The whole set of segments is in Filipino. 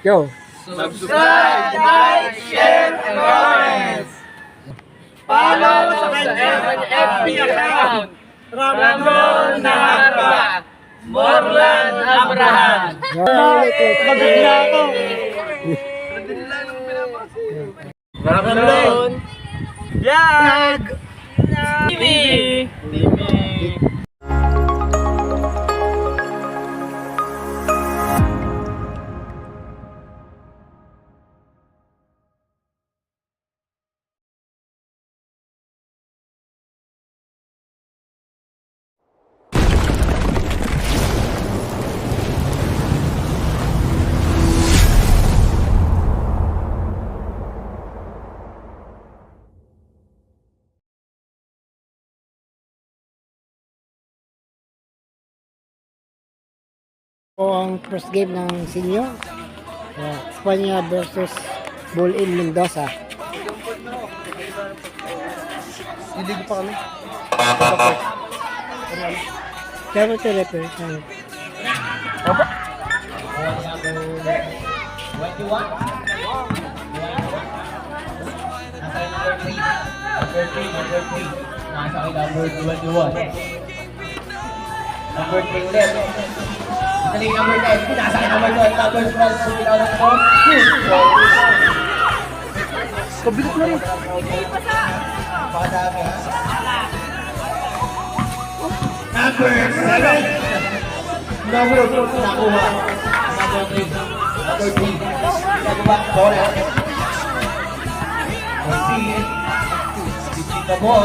Go. Subscribe, like, share, and comment. Follow sa FB account. Ramon Naharba. Morlan Abraham. Pagkakila ako. Ramon. Vlog. TV. O ang first game ng senior. Espanya versus Bull-in Mendoza. Hindi pa kami. Pero ito represent. Opo. 21. Nasa kay number 21. Number 3 ulit. Dali number 10. Nasa kay number 12. Number 12. Sumilaw ng ball. Kabigot na rin. Padami ha. Number 7. Number 2. Nakuha. Number 3. Number 3. Nagawa. Bola. The ball,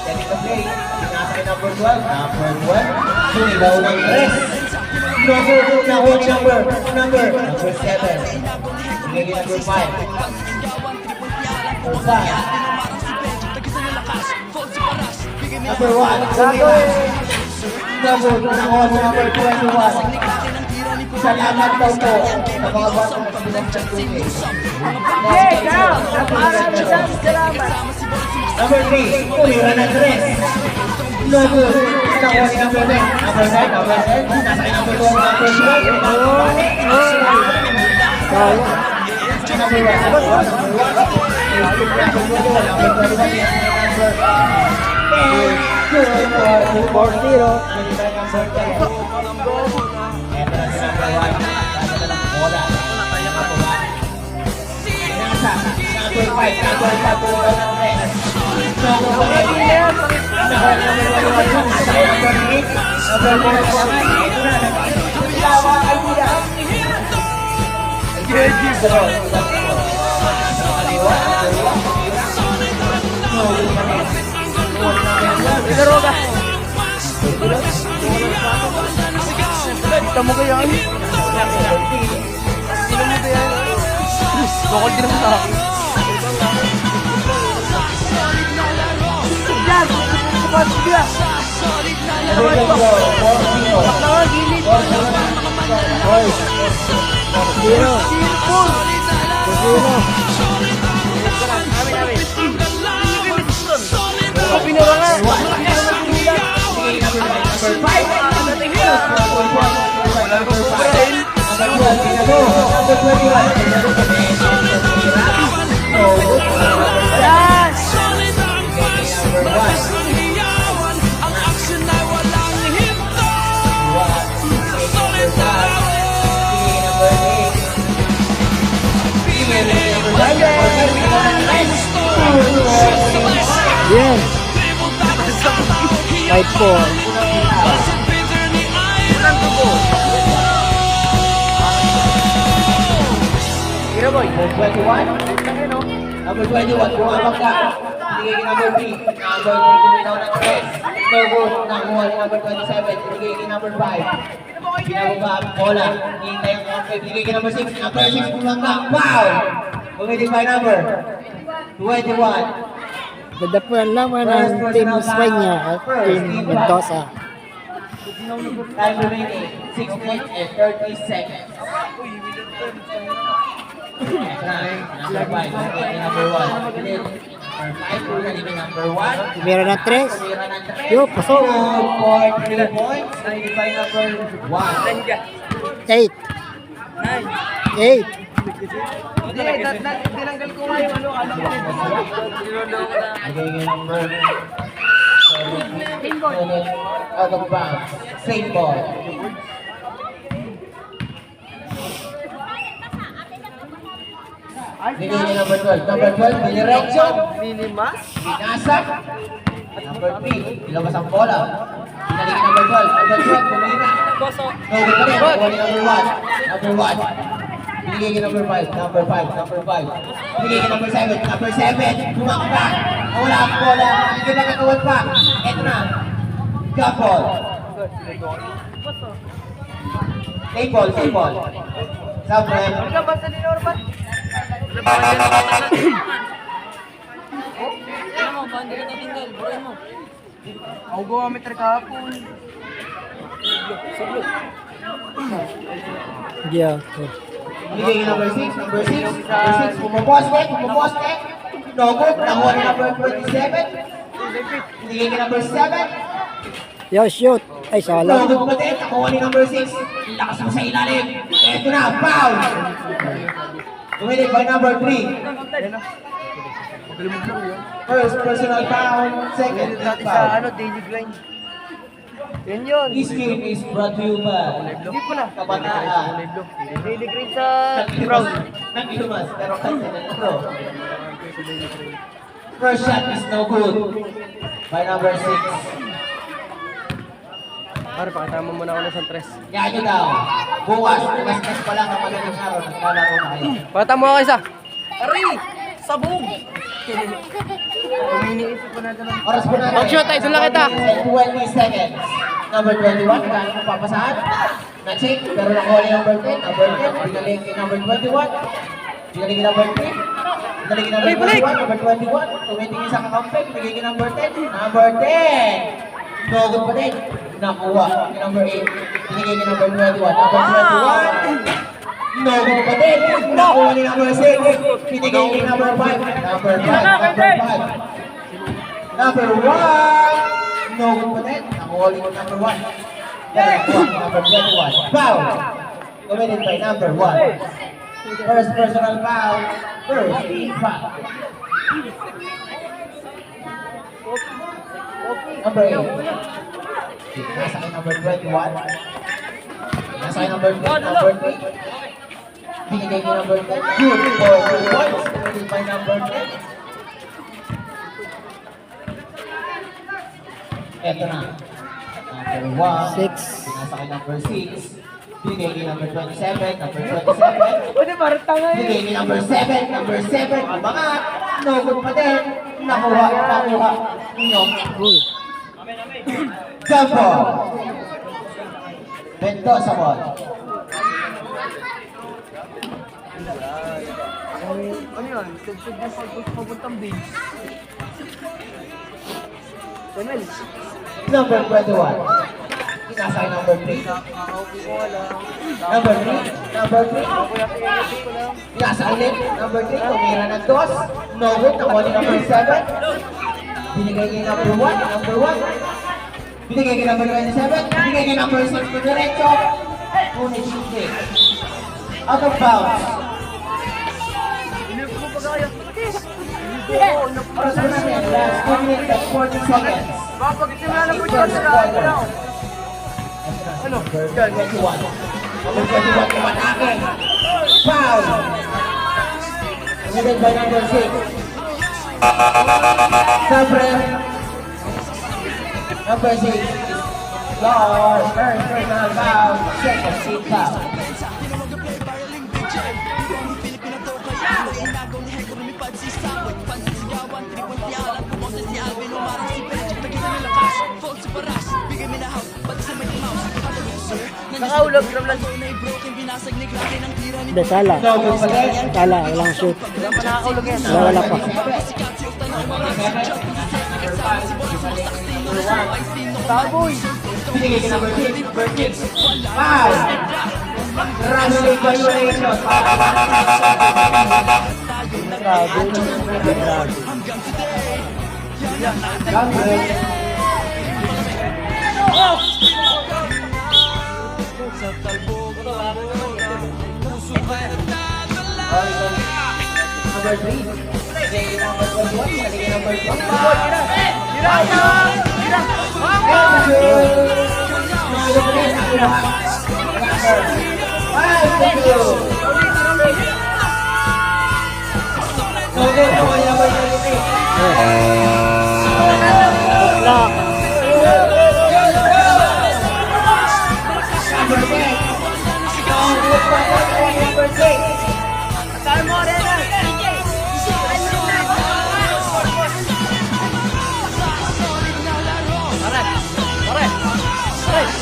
getting the play, nasa kay number 12, sumilaw ng tres. Nakuha ni number 7, bigay number 5. Number 1, sumilaw. Nakuha ni number 21. Salamat daw po sa mga batang pinagtang tubig. Number 3, ulira na 3. No good. Nakuha ni number 10. Number 9, nasa kay number 2, number 12. Number 1. Kita mo kaya ano? Sino mo kaya ano? Bukod din naman ako. Yan! Kapatid niya! Bakla gilid! Hoy! Sino? Pinura nga! Yes! 5-4. Kira boy. Number 21. Number 21, kumabang ka. Bigay kay number 3. Number 3, kuminaw ng 3. No good. Nakuha ni number 27. Bigay kay number 5. Pinababa ang bola. Hintay ang number. Bigay kay number 6. Number 6, kumabang ka. Wow! Pumitin by number 21. Ganda po ang laman ng Team Espanya at Team Mendoza. Time remaining 6 minutes and 30 seconds. Number 5, number 1. Number 5, number 1. Tumira ng 3. Yo, pasok. For 3 points, by number 1. 8. 8. Hindi, tinanggal ko nga yung ano, alam ko. Bigay kay number 7. Out of bounds. Same ball. Bigay kay number 12. Number 12, Bilirenzo. Minimas? Binasa. Number 3, ilabas ang bola. Binalik number 12. Number 12, kumina. No, good pa rin. Wali number 1. Number 1. Binigay kay number 5. Number 5. Number 5. Binigay kay number 7. Number 7. Tumakba. Wala ang bola. Hindi na katawan pa. Eto na. Jump ball. Take ball. Take ball. Sabrem. Ikaw ba sa Linorban? Ako gumamit rin kahapon. Hindi ako. Binigay kay number 6. Number 6. Number 6. Pumaposte. Pumaposte. No good. Nakuha ni number 27. Binigay kay number 7. Yo, shoot. Ay, sala. Logod pa din, nakuha ni number 6. Lakas mo sa ilalim. Eto na, foul! Tumilig by number 3. First personal foul, second Dati sa foul. ano, daily grind. Yan yun. This game is brought to you by Hindi ko na. Kabataan. Daily grind sa Brown. Nag-ilumas, pero kasi nag-pro. First shot is no good by number 6. Pare, pakitama mo na ako ng santres. Yan nyo daw. Bukas, bukas pa lang ang magaling araw. Naglalaro na kayo. Pakitama mo ako isa. Ari! Sabog! Iniisip ko na ito lang. Oras po natin. Mag-shoot, idol na kita. 20 seconds. Number 21, kaya mo papasahan. Na-check, pero nakuha ni number 10. Number 10, binalik kay number 21. Binalik kay number 3. Binalik kay number 21. Number 21. Tumitingin sa kakampek. Binalik kay number 10. Number 10. Nogod pa din. Nakuha kay number 8. Binigay kay number 21. Number 21. Nogod pa din. Nakuha ni number 6. Binigay kay number 5. Number 5. Number 5. Number 1. Nogod pa din. Nakuha ni number 1. Number 21. Foul. Committed by number 1. First personal foul. First team foul. Number 8. Nasa kay number 21. Nasa kay number 3. Number 3. Binigay kay number 10. Good for 2 points. Committed by number 10. Eto na. Number 1. 6. Nasa kay number 6. Binigay kay number 27. Number 27. Pwede, parang tanga yun. Binigay kay number 7. Number 7. Umangat. Nogod pa din. Nakuha. Nakuha. Uy. Jump ball. Mendoza ball. Ano yun? Tugtog yung papuntang base. Emel. Number 21. Nasa kay number 3. Kakaupo ko nga lang. Number 3. Number 3. Kuya, pinipit ko lang. Nasa ulit. Number 3. Tumira ng dos. Nogod. Nakuha ni number 7. Binigay kay number 1. Number 1. Binigay kay number 27. Binigay kay number 6. Diretso. Ngunit hindi. Out of bounds. Pinipit mo pa kaya. Oras po natin. Last 2 minutes and 40 seconds. Baka pag isimula na po siya, sirahan mo lang. Ano? Number 21. Number 21 kumatake. Foul. Committed by number 6. Sabrem. Number 6. Lord. First personal foul. Second team foul. Nakahulog from lang. Hindi, sala. No good pa din. Sala, walang shoot. Wala pa nakahulog yan. Wala pa. Baboy. Binigay kay number 6. Number 6. Foul. Running violation. Grabe. Grabe. Gamble. Number 3. Binigay number 21. Binigay number 2.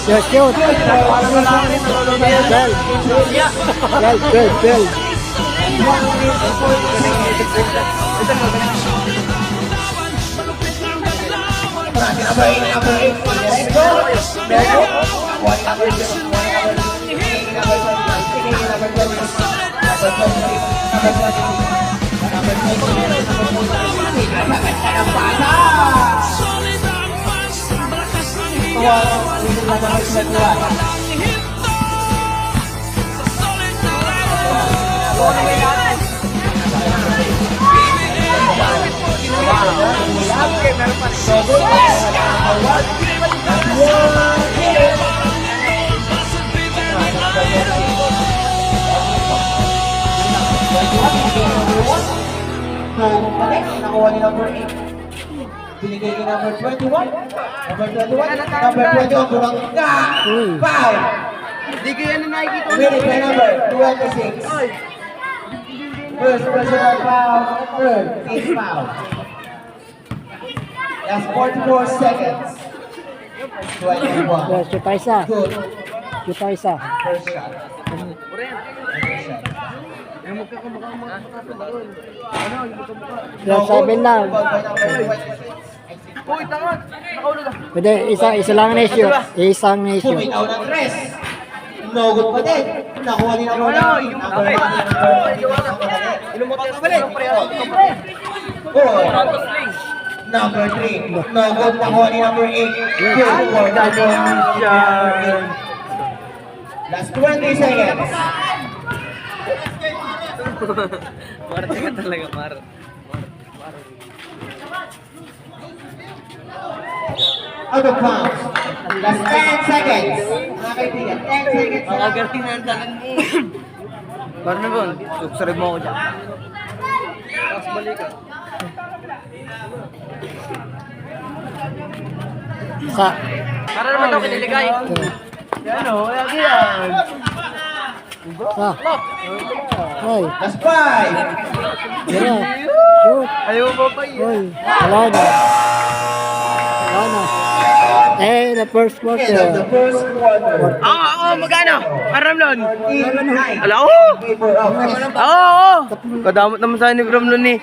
Shoot, shoot. 12. 12. Nakuha ni number 8. Binigay ni number 21. Number 21. Number 21. Bumangga. Foul. Hindi ko yan na nakikita. Winning by number 26. First personal foul. Third team foul. That's 44 seconds. 21. Yes, shoot pa isa. Good. Shoot pa isa. First shot. Yes, 7 lang. Uy, tangan! Nakaulog ah. Pwede, isa lang na issue. Isang issue. Bumitaw ng tres. No good pa din. Nakuha ni number 9. Ilumot ka balik. Four. Number 3. No good. Nakuha ni number 8. Good for number 8. Last 20 seconds. Marte ka talaga, Mar. Out of bounds. Last 10 seconds. Mga kaibigan, 10 seconds. Makagaling na ang talan mo. Parang na ba? Suksarib mo ako dyan. Tapos balik ka. Sa. Para naman ito kiniligay. Yan o, lagi yan. Sa. Ay. Last 5. Tira. Shoot. Ayaw mo pa yun. Uy. Wala na. Wala na. Eh, the first End of the quarter. first quarter. Magkano? Aramlon. 49. Ala, oo. Favor of Oo. Kadamot naman sa ni Ramlon eh.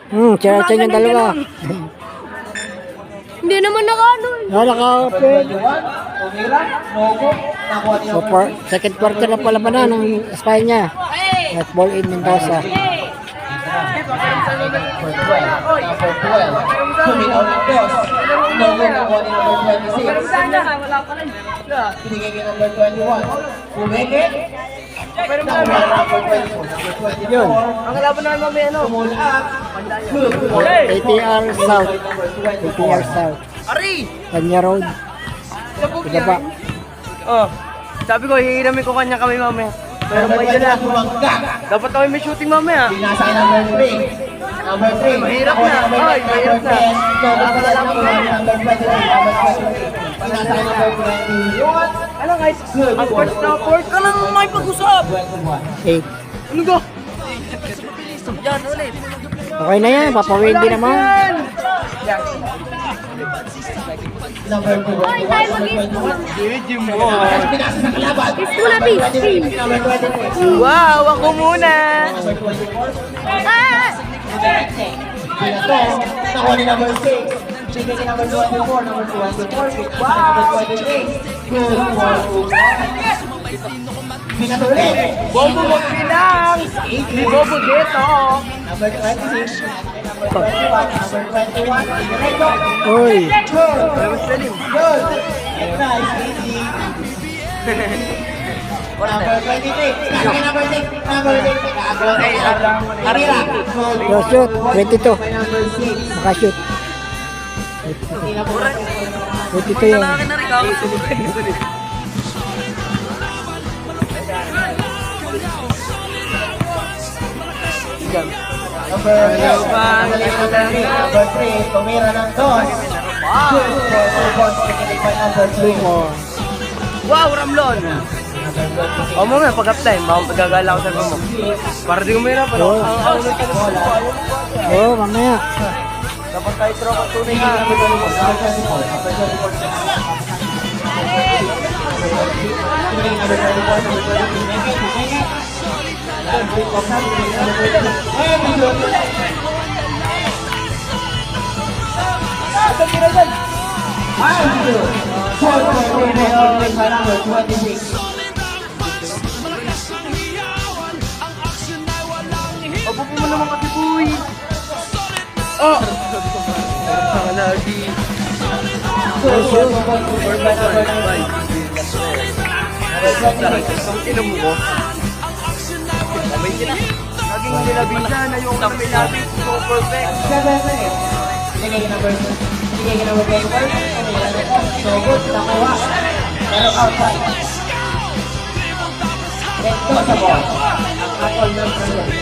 Tira-tira yung dalawa. Hindi naman nakaano. Naka-open. Tumira. No good. Nakuha ni So, number second quarter na pala na ng Espanya. At ball in Mendoza. Number 12. Number 12. Tumitaw ng cross. No good. Nakuha ni number 26. Binigay ni number 21. Bumeke. Nakuha ni number 24. Number 24. Yun. Ang kalaban naman mamaya ano? Pull up. Good. ATR South. Number ATR 24. South. Ari! Kanya Road. Ito pa. Oh, sabi ko, hihiramin ko kanya kami mamaya. Pero Number may 21. dala. Bumangga. Dapat kami may shooting mamaya. Binasa ni number 3. Number 3. Mahirap Nakuha na. ni number Ay, 9, mahirap number na. 10. No, basta lang po number 23. Number 23. Binasa ni number 21. Ano guys? Ang first na fourth ka lang may pag-usap. 21. 8. Ano go? Yan ulit. Okay na yan. Papawin din naman. Number 2. Hoy, tayo mag-isip. Gym mo. Tapos binasa sa kalaban. Isip na, please. Number 23. Wow, ako muna. Number 24. Ah! Binato. Nakuha ni number 6. Binigay kay number 24, number 24, number 23. Good for 2 points. Pinatuloy. Bobo mo pinang! Di bobo dito! Number 26, number 21, number 21, Diretso. Uy. Good. Good. Nice, easy. Number 23, number 6, number 6. Arira. Yo, shoot. 22. By number 6. Makashoot. 22 yun. Lalaki na rin ako. Number 3, tumira ng dos. Good for 2 points, pinili by number 3. Wow, Ramlon! O mo nga, pag-up time, magagala ko sa mo. Para di ko mahirap, ano? Oo. Oo, mamaya. Dapat tayo tropa tunay nga. Opo mo naman kasi, boy! Oh! Saka lagi. Ang inom mo. Sabay sila. Laging nilabisan na yung kami so perfect. Sige, number 24. So good, nakuha. Pero outside. Let's go sa ball. Ang apple ng present.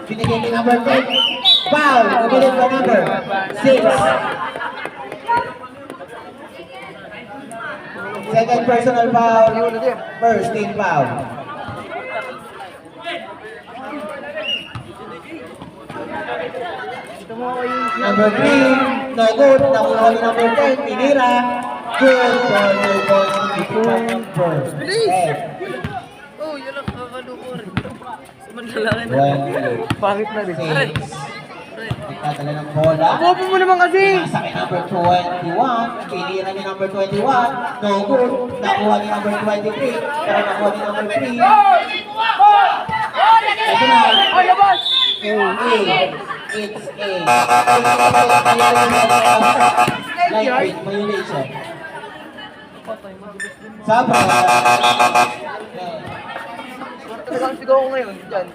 Binigay ni number 10. Foul. Nabilit pa number 6. Second personal foul. First team foul. Number 3. No good. Nakuha ni number 10. Pinira. Good for 2 points. First. Oh, yun ang kakalukor. Lalaki na. Pangit na rin. Nagkatala ng bola. Bobo mo naman kasi! Nasa kay number 21. Pinira ni number 21. No good. Nakuha ni number 23. Pero nakuha ni number 3. Ito na. Oh, labas! It's a lightweight violation. Sabra. Talagang sigaw ko ngayon, dyan.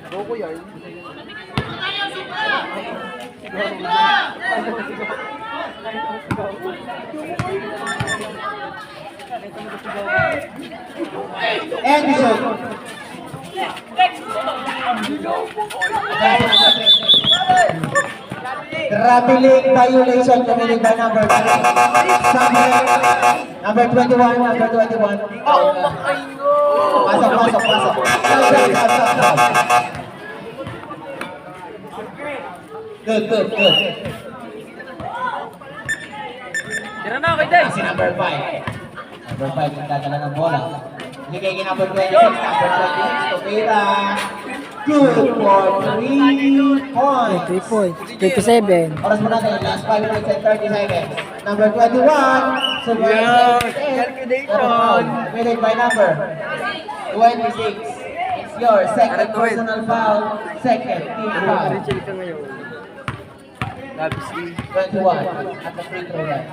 Sigaw ko yan. Edison. Traveling violation committed by number 3. Number 21, number 21. Oh, makaino! Pasok. Good. Tira na, kay Day! Si number 5. Number 5 nagdadala ng bola. Bigay kay number 26, number 26, Topera. Good for 3 points. 3 points. 27. Oras mo natin, last 5 minutes and 30 seconds. Number 21, super calculation. Committed by number 26. It's your second personal foul, second team foul. Chill ka ngayon. Labis si... 21 at the free throw line.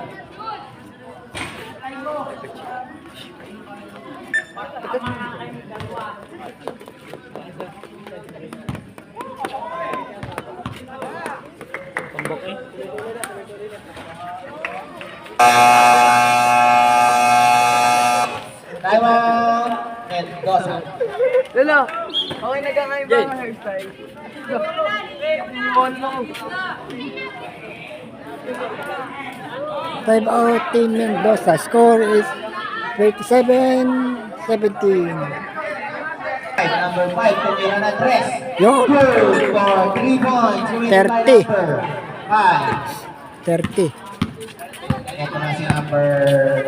Time out. And Dosa. Lalo, okay na ka ngayon ba ang hairstyle? Iniwan mo. Time out Team Mendoza. Score is 27-17. Number 5, tumira na tres. Yo. Good for 3 points. Winning by 30. number 5. 30. Ito na si number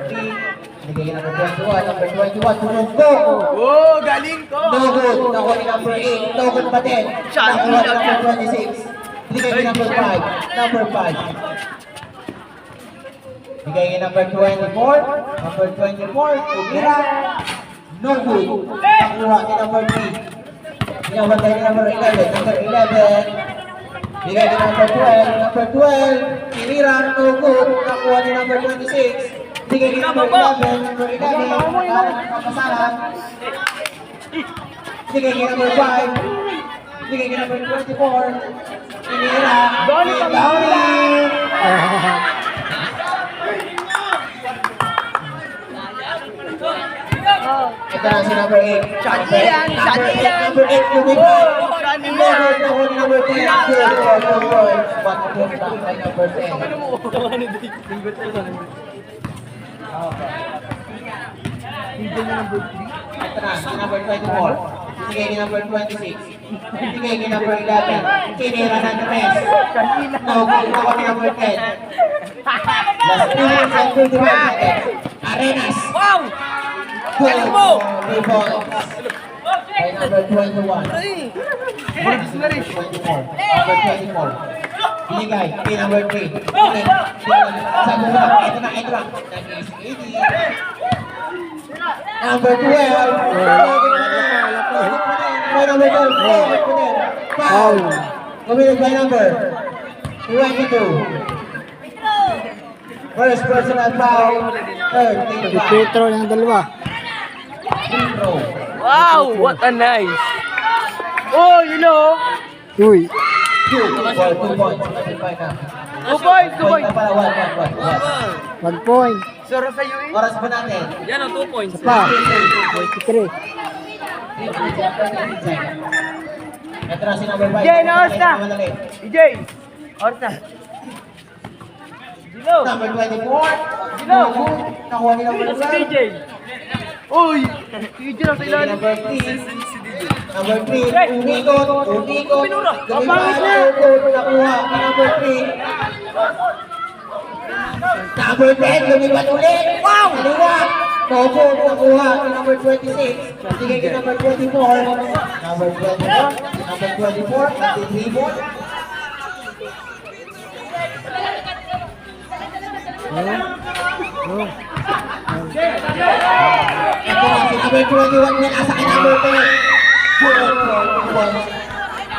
3. Binigay number 21. Number 21, Turunggo. Oh, galing ko! No good. Nakuha ni number 8. No good pa din. Nakuha ni number 26. Binigay ni number 5. Number 5. Binigay ni number 24. Number 24, Tumira. No good. Nakuha ni number 3. Binabantay ni number 11. Number 11. Binigay ni number 12. Number 12, Tumira. No good. Nakuha ni number 26. Binigay ni number 11. Number 11. Kapasahan. Binigay ni number 5. Binigay ni number 24. Tumira. Downing. Ito na si number 8. Shani yan! Shani yan! Number 8, lumipad. Shani yan! Number 10, number 10. Good boys. But good back by number 10. Ito na, si number 24. Bigay ni number 26. Bigay ni number 11. Tinira ng tres. Nakuha ni number 10. Last 2 minutes and 31 seconds. Arenas. Wow! Galing mo! By number 21. Number 24. Binigay. Kay number 3. Sabi mo lang. Ito na. Number 12. By number 12. Foul. Committed by number 22. First personal foul. Third team foul. Petro ng dalawa. Free throw. Wow! What a nice! Oh, you know! Uy. 2 points. Matipay na. 2 points! 2 Point points! na pala. 1. 1 point. Sura sa'yo eh! Oras pa natin. Yan ang 2 points. Pa. 23. Ito na si number 5. Jay, naos na! EJ! Oras na! Dino! Number 24. Dino! Nakuha ni number Ano si 12. DJ? Uy! EJ na sa ilalim! Number 3. Number 3. Umikot. Kapangit na! Nakuha ni number 3. Number 10. Lumipat ulit. Wow! Kaliwat. Nakuha ni number 26. Bigay kay number 24. Number 24. Number 24. Nag-rebound. Ito na si number 21 na nasa kay number 10.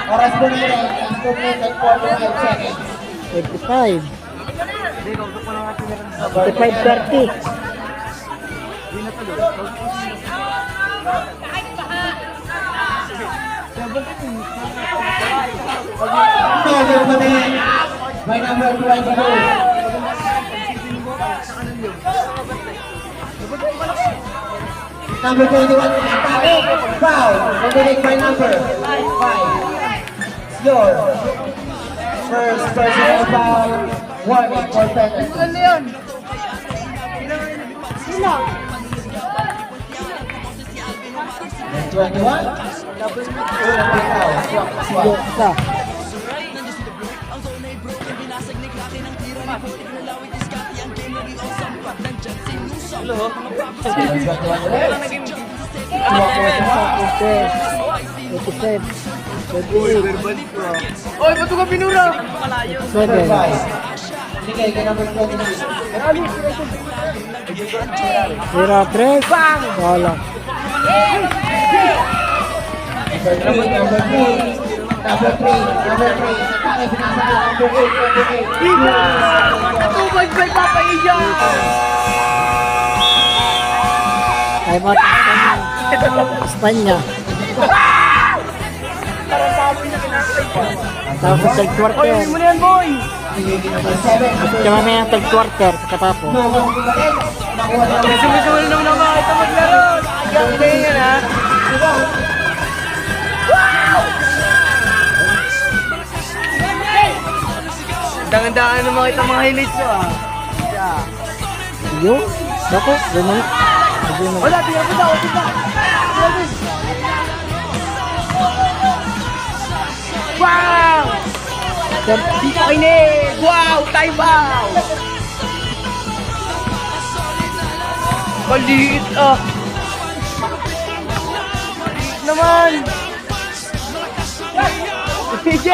Oras po nila. Last 2 minutes and 45 seconds. 25. Number 25-30. Number 10 by number 22. Number 21, attack, foul, committed by number 5. Your first personal foul, warning for penalty. Ano yun? And 21, unang foul, Sige, isa. Hello? Number 21 ulit. 87. 88. Oy, ba't ka pinura? Number 7. 5. Bigay kay number 26. 03. Bang! Wala. Number 3, number 3. Number 3, number 3. Nakakay pinasa ni number 8, number 8. 2 points by Papa Iya! Time out. Espanya. Tapos sa third Oy, quarter. hindi mo na yan, boy! Bigay kay number 7. Kaya mamaya ang third quarter. Pagkatapos. Nakuha ni number Sumisuwal naman naman ito maglaro! Galing yan, ha? Dangan-dangan naman kita mga highlights mo, ah. Yun. Bako. Ganun. Ganun. Wala, tingnan mo daw, tingnan. Wow! Dito kay Ned! Wow! Time out! Maliit ah. Naman. PJ!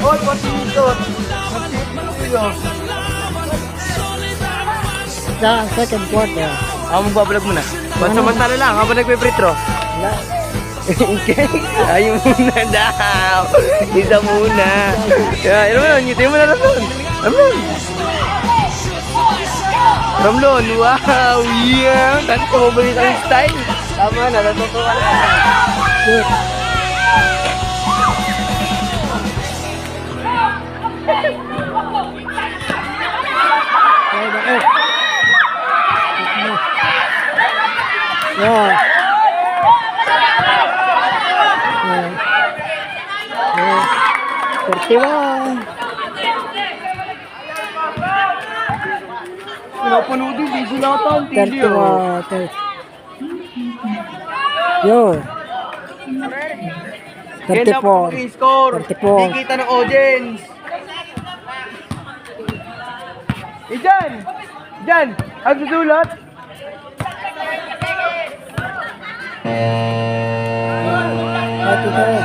Oy, pasitot. Sa second quarter. Ako magbablog muna. Pansamantala lang habang nagpe-free throw. Wala. Okay. Ayaw muna daw. Isa muna. Ano mo nun? Ngiti mo na Ramlon. Ramlon, wow! Yeah! Tanto mo ba ang style? Tama na, natutuwa na. Good. Kaya na ko. Yeah. Yeah. 31. Pinapanood din, hindi yata ang tili. 31. Yo. 34. Score. 34. Hindi kita ng audience. Diyan! Diyan! Ang susulat? Ito na rin.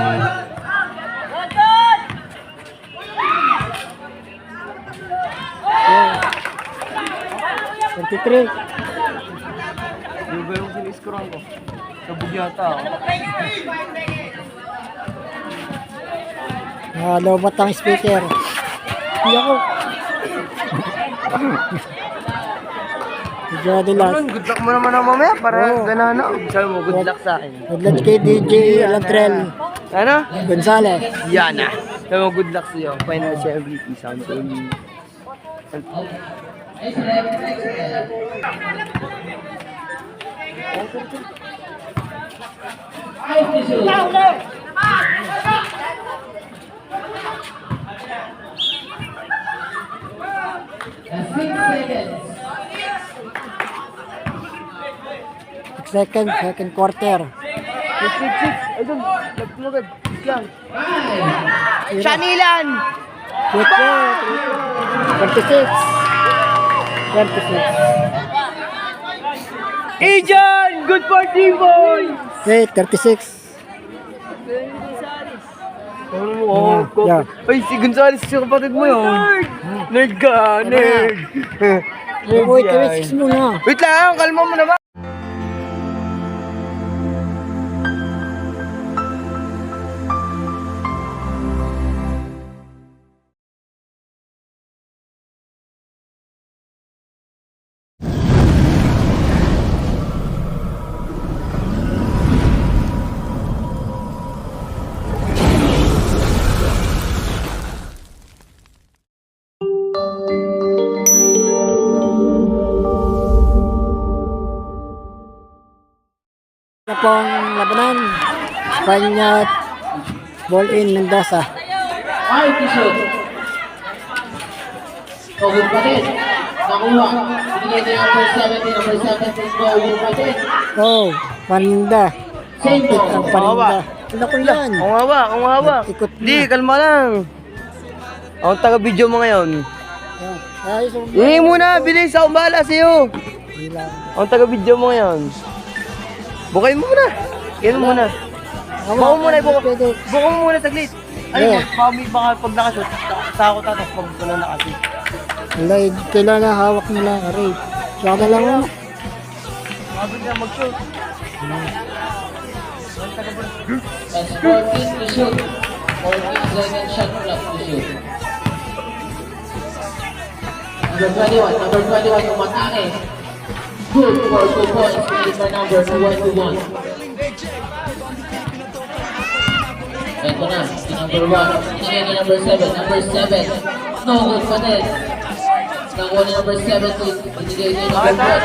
Yeah. 23. Yung ba yung siniscorean ko? Sabog yata ako. Lobat ang speaker. Hindi ako. Jody Las. Good luck mo naman na mamaya para Oo. ganahan ako. Sabi mo, good luck sa akin. Good luck kay DJ Latrell Ano? Gonzalez. Yan na. Sabi mo, good luck sa'yo. Financial MVP, something. Second quarter. Six. Ay, doon. Lagp mo agad. Lang. Shanilan! 26. 26. Ijan! Good for team, boy! Okay, 36. Yeah. Ay, si Gonzales, si kapatid mo yun. Nerd ka, nerd. Wait, 36 muna. Wait lang, kalma mo naman. Na pong labanan. Espanya ball in Mendoza. Ay, t-shirt. Tawag pa din. Nakuha. Binigay niya number 70. Number 70. Tawag pa din. Oh, paninda. Same Pick ball. ang paninda. Ano ko yan? Kung hawak. Ikot na. Di, kalma lang. Ako taga-video mo ngayon. Ayos mo. Hindi muna, bilis ako bahala sa'yo. Bilang. Ako taga-video mo ngayon. Bukayin mo muna. Yan mo muna. Buka mo muna, Pwede. buka mo muna saglit. Yeah. Baka pag nakashoot, sa ako tatas pag wala nakashoot. Wala, kailangan hawak nila. Aray. Siya na lang mo. Mabig na mag-shoot. That's 14 to shoot. 14 second shot clock to shoot. Number 21, umatake. Good for 2 points. Made by number 21. Ito na, si number 1. Pinigay ni number 7. Number 7. No good pa din. Nakuha ni number 17. Pinigay ni number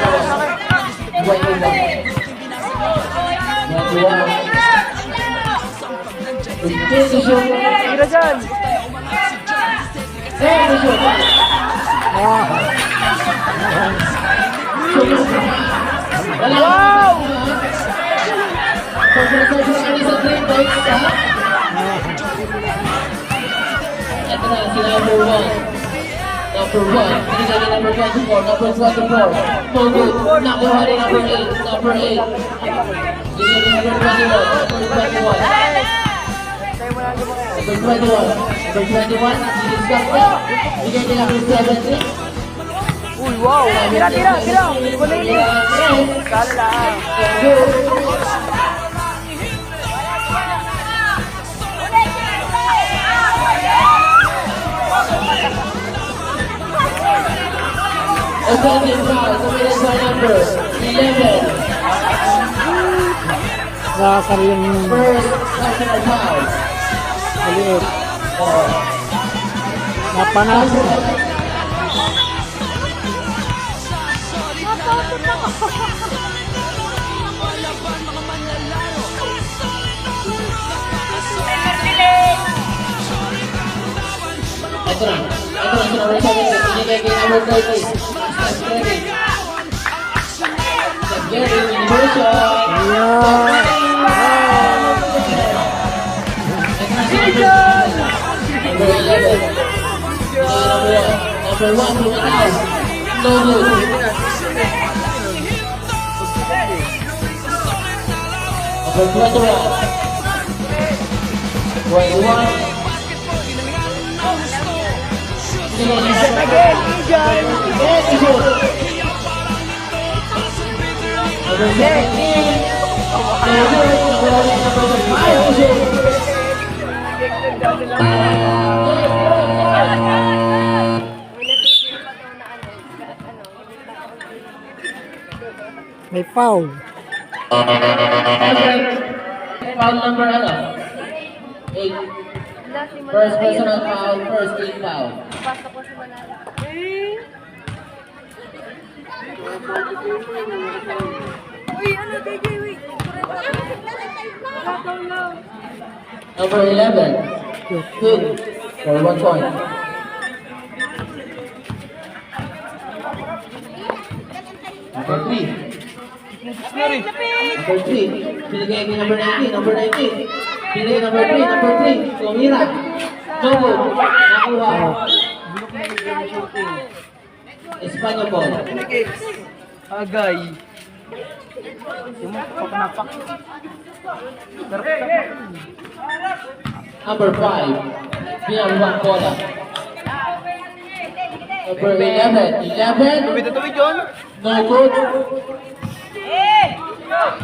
21. 21. 15 to shoot. Tira dyan. 10 to shoot. Wow! Pagkakasal sa 3 points ha? Ito na, si number 1. Number 1. Binigay kay number 24. Number 24. No good. Nakuha ni number 8. Number 8. Binigay kay number 21. Number 21. Number 21. Number 21. Diniscuss na. Binigay kay number 17. Uy, wow! Tira! Wala yun! Kala lang! Offensive foul committed by number 11. Nakakar yung First personal foul. maliit. Napanalo. Ito na number 7. Binigay kay number 30. Steph Curry. Steph Curry, inversion. Number 11. Number 1, Lumitaw. No good. Number 21. 21. May foul. Foul number ano? 8. First personal foul, first team foul. Basta po si Manala. Uy, ano, DJ, wait. Nakataw lang. Number 11. Good. For 1 point. Number 3. Number 3. Binigay kay number 19. Number 19. Binigay number 3. Number 3. Tumira. No good. Nakuha. Espanyol ball. Agay. Yung pagnapak. Number 5. Binalwang bola. Number 11. 11. Tuwid yun. No good.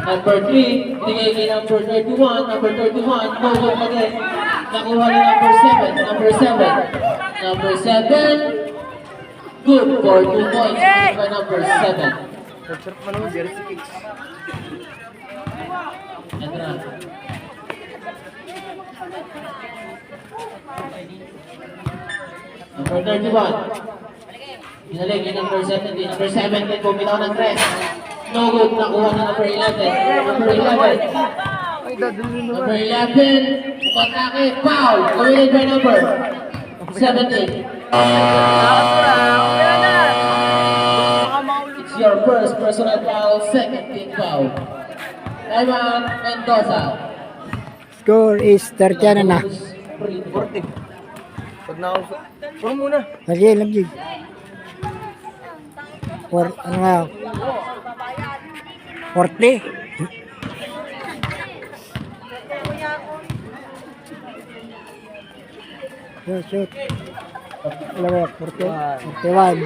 Number 3, binigay kay number 31. Number 31, no good again. Nakuha ni number 7. Number 7. Number 7. Good for 2 points. By number 7. Sarap man naman, jersey kicks. Ito na. Number 31. Binalik kay number 17. Number 17, bumitaw ng 3. No good. Nakuha na number 11. Number 11. Ay, dadulun naman. Number 11. Umatake. Foul. Committed by number 17. It's your first personal foul. Second team foul. Evan Mendoza. Score is 30 na. Forte. Pag nakausap. Puro muna. Lagi. Ano nga? 40. Shoot. Dalawa, 41.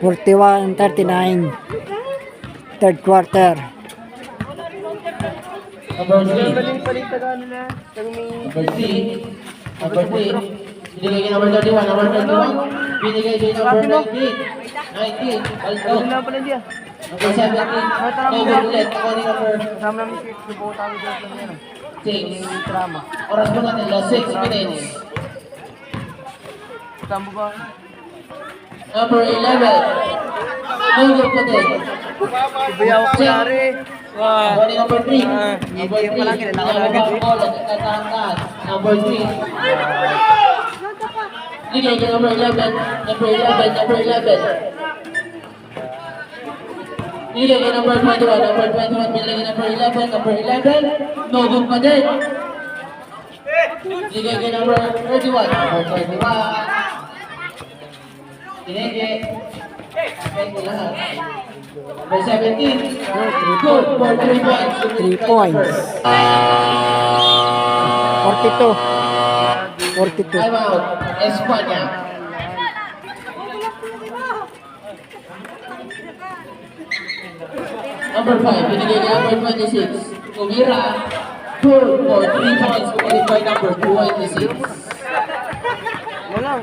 41-39. Third quarter. Number 3. Paling tagano na. Number 3. Number 3. Binigay kay number 31. Number 31. Binigay kay number 19. 19. Alto. Ano na pala niya? Number 17. No good ulit. Ako ni number Kasama namin si Subo tayo dyan lang yan. 6. Drama. Oras po natin. Last 6 minutes. Kasama ba? Number 11. No good pa din. Ibayaw ko nari. Ako ni number 3. Number 3. Hindi pa lang yun. Nakalagad. Number 3. Binigay kay number 11. Number 11. Number 11. Binigay kay number 21. Number 21. Binigay kay number 11. Number 11. No good pa din. Binigay kay number 31. Number 31. Pineke. Pineke lahat. Number 17. Good for 3 points. 3 points. 42. 42. Time out. Espanya. Number 5. Binigay niya number 26. Kumira. Good for 3 points. Kumalit by number 26.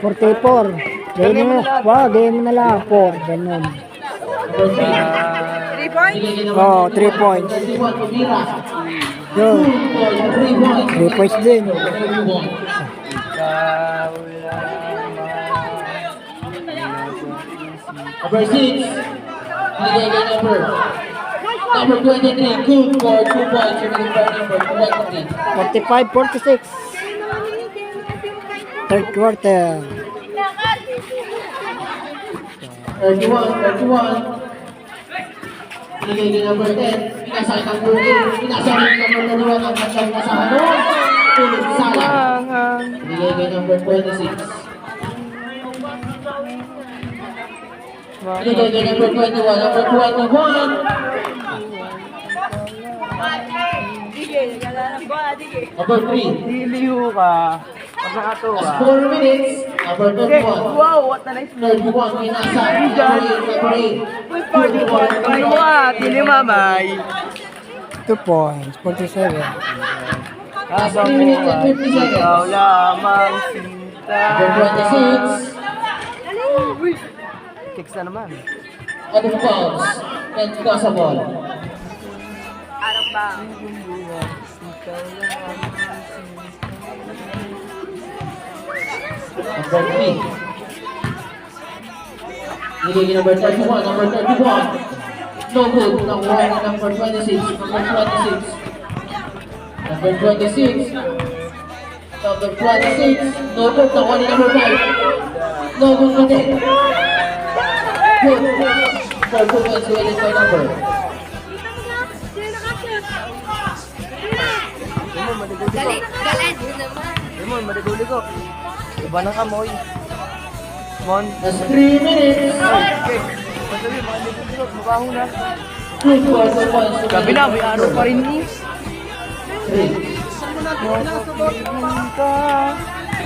44. Game mo. Wow, game na lang. 4. Ganun. Number 3. 3 points? Oh, 3 points. 21. Kumira. Yun. Good for 3 points. 3 points din. 31. Number 6. Binigay niya number 23. Good for 2 points. Kumalit by number 23. 45, 46. Third quarter. 31. Binigay niya number 10. Pinasay number 8. Pinasay number 21. Ang matang nasahan doon. Tulog sayang. Binigay niya number 26. Binigay niya number 21. Number 21. Dige, naglalaro ba? Dige. Number 3. Liliho ka. Pag nakatuwa. Last 4 minutes. Number 21. Wow, what a nice 31. Pinasay. Number 8. Ano mo ah, tili mamay. 2 points. 47. Last 3 minutes and 50 Ikaw seconds. lamang sinta. Number 26. Kicks na naman. Out of bounds. And toss a ball. Araw ba? Number 3. Nilagay number 31. Number 31. No good. Nakuha ni number 26. Number 26. Number 26. Number 26. No good. Nakuha ni number 5. No good pa din. Good. For 2 points winning by number. Galit naman. Lemon, maligo-ligo. Iba ng kamoy. Mon. That's 3 minutes. Okay. Masabi, mga ligo-ligo. Mabaho na. Good for 2 points. Gabi na, may araw pa rin ni. 3. Ka,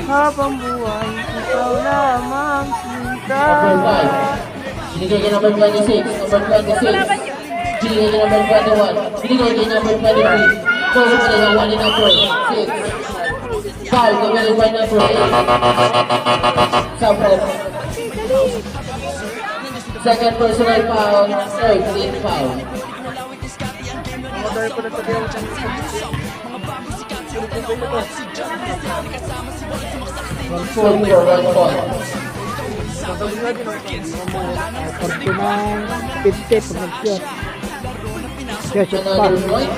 habang buhay, ikaw lamang sinta. Number 5. Binigay niya number 26. Number 26. Binigay niya number 21. Binigay niya number 23. Close to the one in number 6. Foul, committed by number 8. Sabret. Second personal foul. Third team foul. Mga ko na sabi ang Full for 1 point. 49, 50 pag nag-shot. Shot pa. Another point.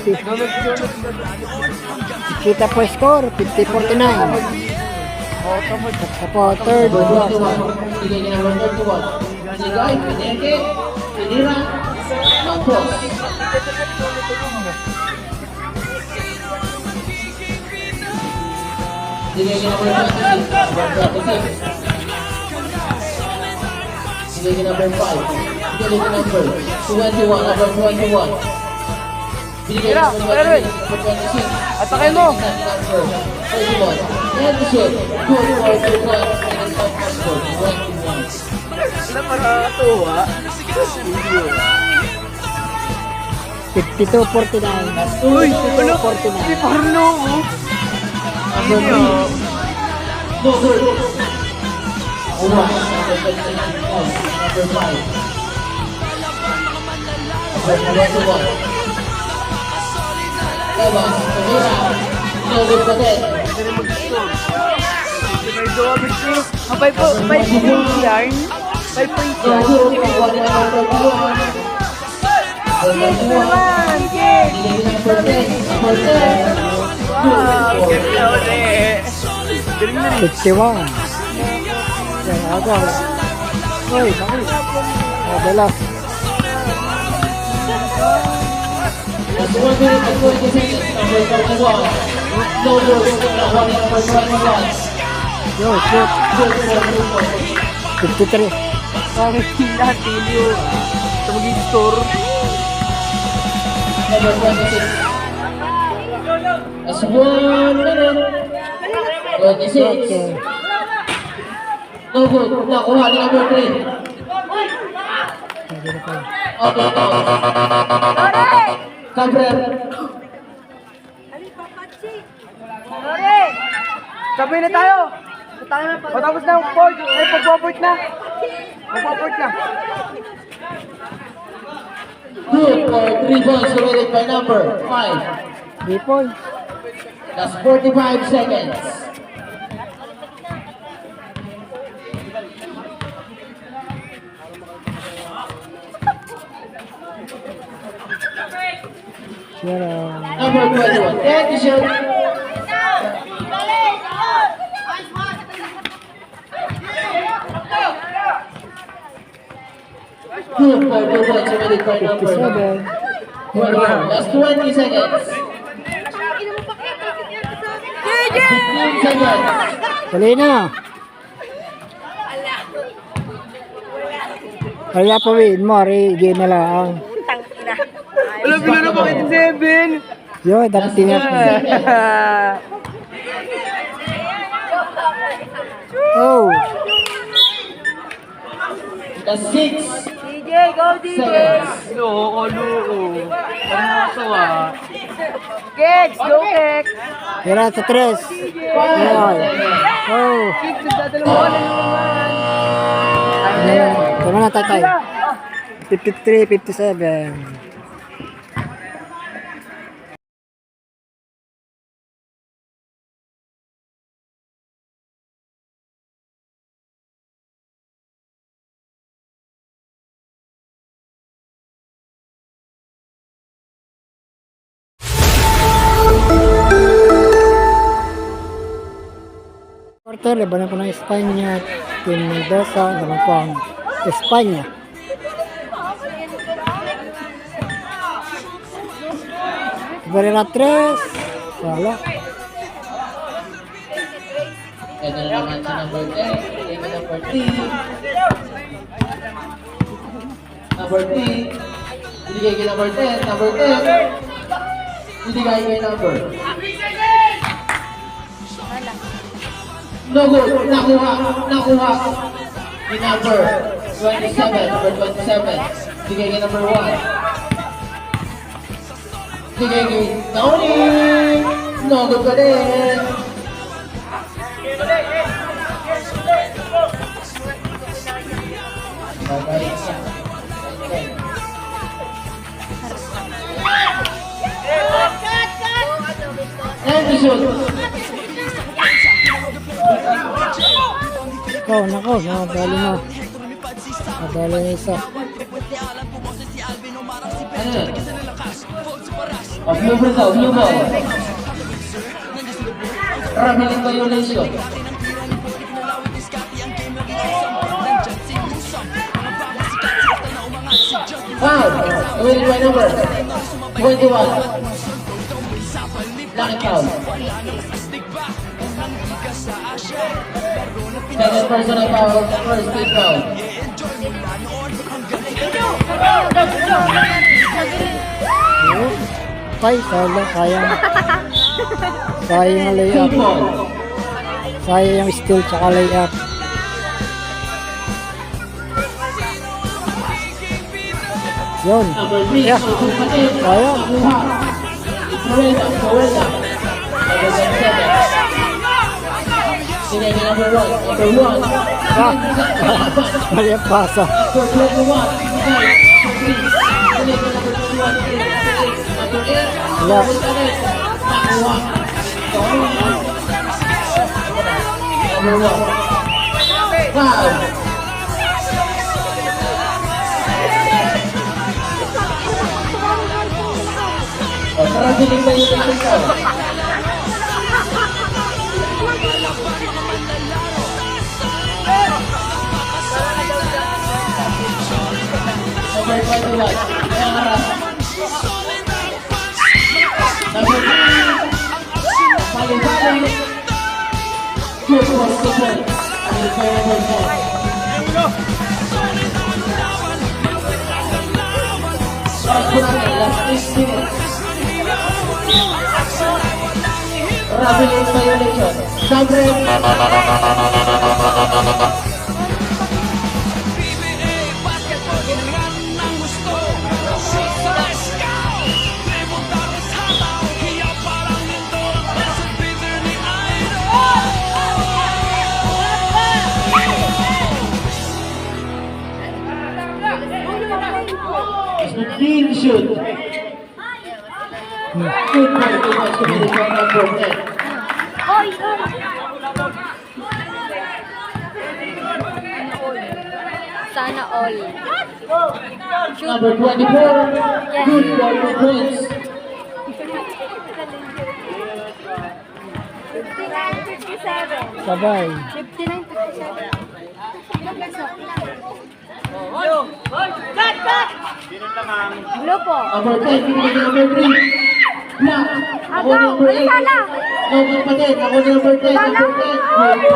50. Kita po score, 50-49. Sa po, third Number quarter. 21. Binigay niya number 31. Binigay, pineke, pinira, Matos. Binigay niya number 26. Number 26. Binigay niya number 5. Binigay niya number 21. Number 21. Binigay niya number 26. Number 26. Atakay mo! Number 31. And the shot. Good for 2 points. And the top score, 21. Sila para katuwa. 52-49. Uy, ano? Si Parlo, oh. Number 3. No good. Alright. Number 26. Number 5. Number 21. Evans. Camila. No good pa din. May doa gusto. 5 points yan. 5 points No yan. good. Nakuha ni number 31. Number 21. Binigay number 10. Number 10. Wow, ganda ulit. Galing na rin. 51. Yan, agaw. Uy, bakit? Dalas. That's 1 minute and 20 seconds. Number 31. No good. Nakuha ni number 21. Yo, shoot. Good for 2 points. 53. Bakit lahat pilyo? Sa mag-store. Number 26. That's 1 minute. 26. Okay. No good. Nakuha ni number 3. Hindi na pa. Okay, Cabrera. Sabay na tayo! Patapos na ang point! Ay, pagpo-point na! Pagpo-point na! Good for 3 points awarded by number 5. 3 points. That's 45 seconds. Sure. Number 21. Thank you, sir. Good for 2 points awarded by number 57. 21. That's 20 seconds. 15 seconds. Dali na. Wala pa win mo, game na lang. Alam, bila na bakit yung 7? Yun, dapat tingat mo. Oh, That's 6 DJ, go DJ! seconds. Loko, loko. Ano masawa? Kicks, go kick! tira sa 3. 5 Yun. seconds. Oh, Kicks, nagdadalawa na naman. tama na tatay. 53, 57. Quarter, labanan po ng Espanya. Team Mendoza, laban po ang Espanya. Barrera 3. Wala. Ito na naman si number 10. Ito number 3. Number 3. Binigay kay number 10. Number 10. Binigay kay number. No good. Nakuha. Nakuha. Ni number 27. Number 27. Binigay kay number 1. Binigay kay Tony. No good pa din. Babalik siya. And the shoot. Oh, nako, nakadali na. Nakadali na isa. Ano yun? Oh, blue ball daw, blue ball. Traveling violation. Foul. Awarded by number 21. Lucky foul. Second personal foul, first team foul. Oh, ay, sayang. Sayang ang layup. Two ball. Sayang yung steal tsaka layup. Yun. Number 3. Yeah. Sayang. Correda. Number 7. Sige, number 1. Number 1. Ah, mali ang pasa. Number 21. Sige, number 21. Number 8. Wala. Nakuha. Number 1. Foul. Traveling violation. Number 21. Nangarap. Number 3. Paling-paling. Good for 2 points. Number 4. Oras po natin, last 8 minutes. Traveling violation. Sabre. Clean shoot. Good point. Good point. Committed from number 10. Sana all. Number 24. Good for 2 points. 59-57. Sabay. 59-57. Blue po. Number 10. Pinigyan number 3. Black. Ako number 8. No good pa din. Ako number 10. Number 10. Good for 2 points.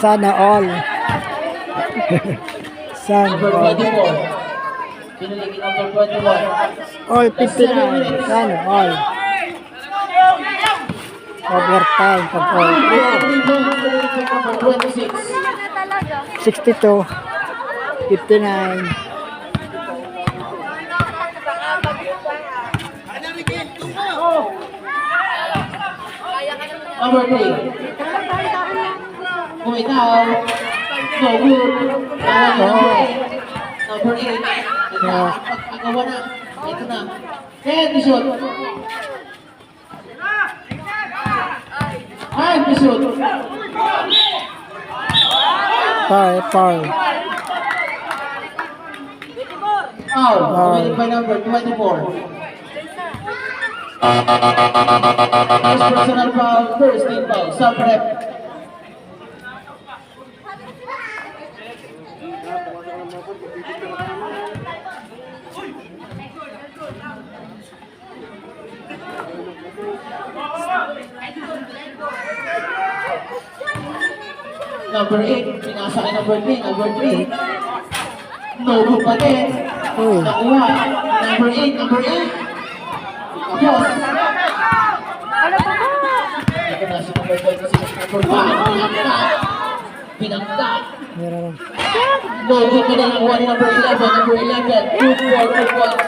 Sana all. Sana Number all. 24. Pinigyan number 21. All 59. Sana all. Overtime pag all. Number 26. Na talaga. 62. 59. Number 3. Kung ikaw, no good. Number 8. Pagkagawa na. Ito na. 10 shoot. 5 shoot. Foul. Foul. Foul. Committed by number 24. First personal foul, first team foul. Sub-rep. Number 8, pinasa kay number 3, number 3. No good pa din. Uy. Nakuha. Number 8, number 8. Tapos. Ano pa ba? Ito na si number 26, number 5. Pinagkat. Pinagkat. Meron. No good pa din nakuha ni number 11, number 11. Good for 2 points.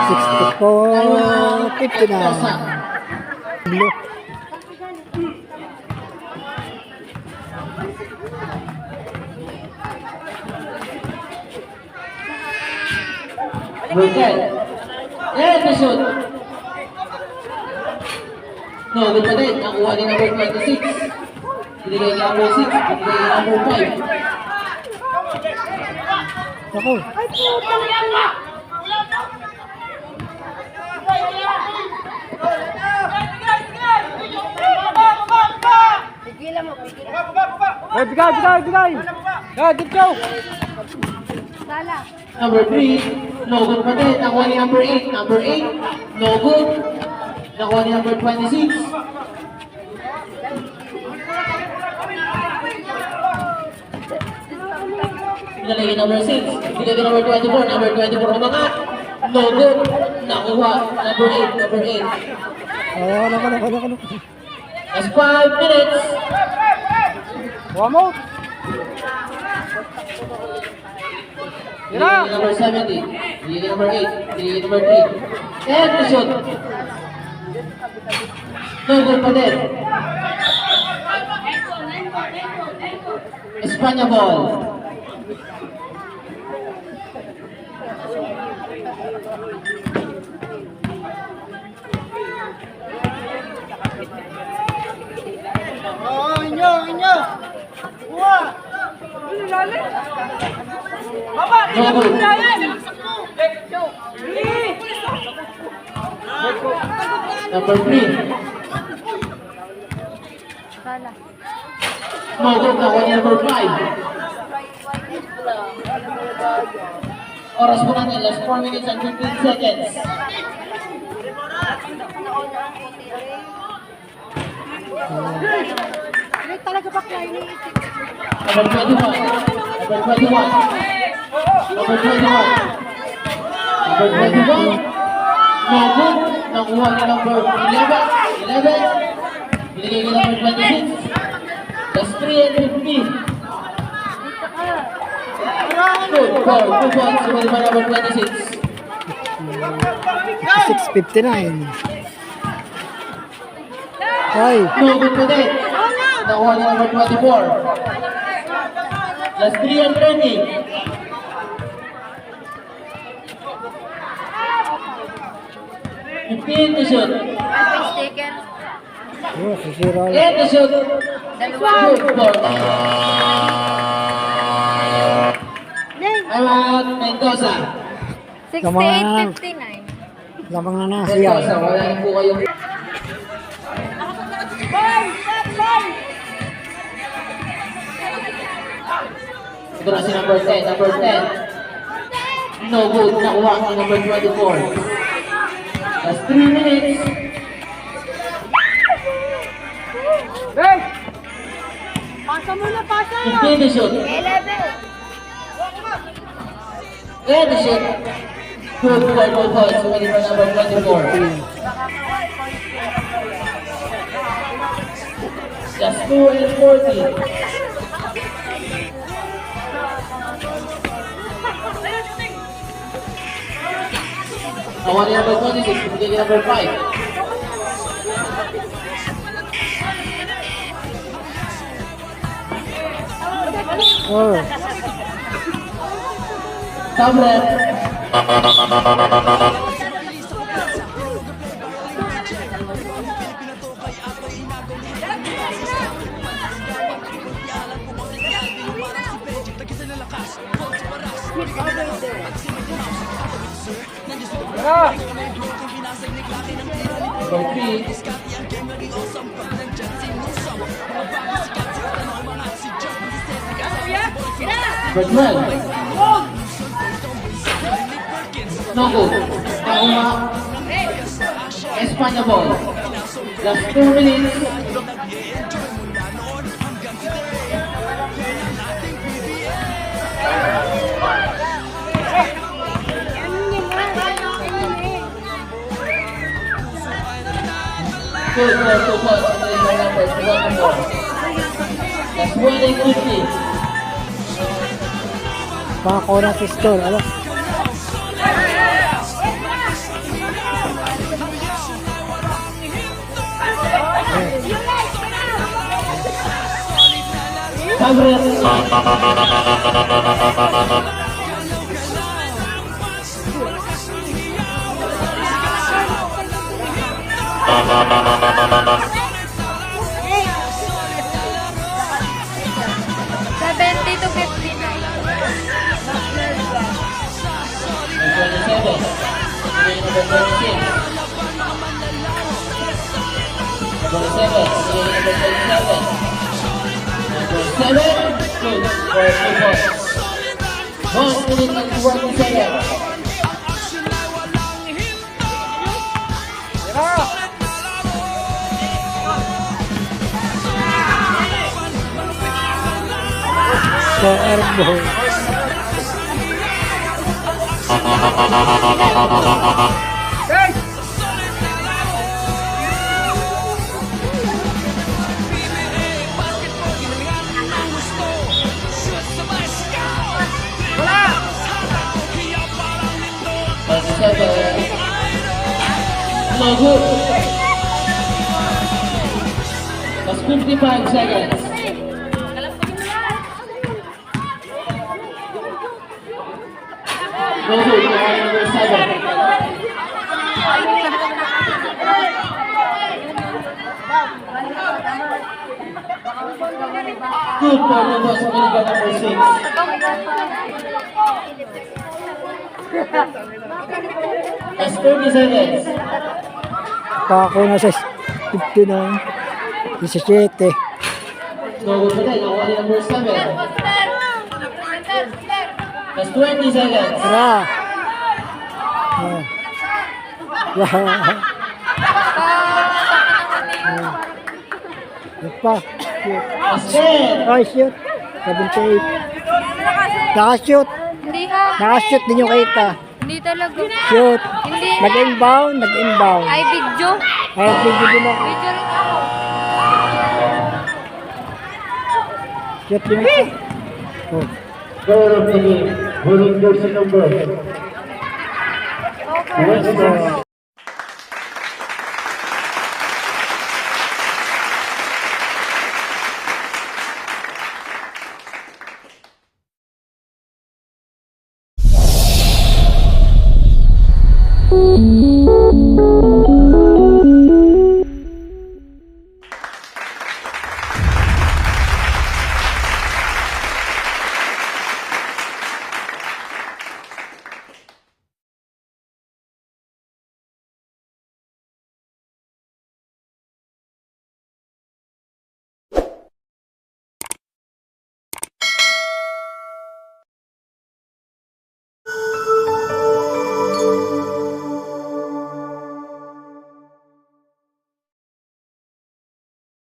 64. 59. Blue. Rotel. Shoot. No, good pa din. Nakuha ni number 26. Binigay ni number 6. Binigay ni number 5. Ako. Ay, puta. Pigilan mo, pigilan. Sala. Number 3, no good pa din. Nakuha ni number 8. Number 8, no good. Nakuha ni number 26. Pinalagay ni number 6. Pinalagay ni number 24. Number 24 umangat. No good. Nakuha. Number 8. Number 8. Ano. That's 5 minutes. Pinalagay ni number 70. Pinalagay ni number 8. Pinalagay ni number 3. And the shoot. No good pa din. Espanya ball. No good. Number 3. Sala. No good. Nakuha niya number 5. Oras po natin. Last 4 minutes and 15 seconds. Hindi talaga ba kaya iniisip? Number 21. Number 21. Number 21. Number 21. No good. Nakuha ni number 11. 11. Binigay ni number 26. That's 3 and 15. Good. 4. 2 points. Sumunod pa number 26. 6:59. Ay, No good po din. Nakuha ni number 24. That's 3 and 30. 15 to shoot. Mistaken. oh, sisira. 8 to shoot. Dalawa. Good ball. Awat Mendoza. 68-59. Lamang na Mendoza, siya. wala na po kayong... Ito na si number 10. Number 10. No good. Nakuha ni number 24. That's 3 minutes. Pasa muna, pasa! 15 to shoot. 11. 11 to shoot. Good ball, 2 points. Sumunod pa number 24. Just 2 and 40. Nakuha ni number 26. Bigay ni number 5. Oh, Tablet. Number 3. Number 12. No good. Nakuha. Espanya ball. Just 2 minutes. Good for 2 points. Sumunod pa number 24. That's 1 and 50. pako na si store. Ano? So, airball. No good. That's 55 seconds. No good. Number 7. Good for number 6. That's 30 seconds. Pako na sa 59. 17. No good for that. Nakuha ni number 7. That's 20 seconds. Tara. Oh. Yeah. Pa. shoot. Aspen. Ay, shoot. 78. Nakashoot. Hindi ha. Nakashoot din yung kita. Hindi talaga. Shoot. Hindi. Nag-inbound, nag-inbound. Ay, video. Ay, video din ako. Video rin ako. Shoot din ako. Oh. Player of the game. Wearing jersey number. Let's go. Thank you.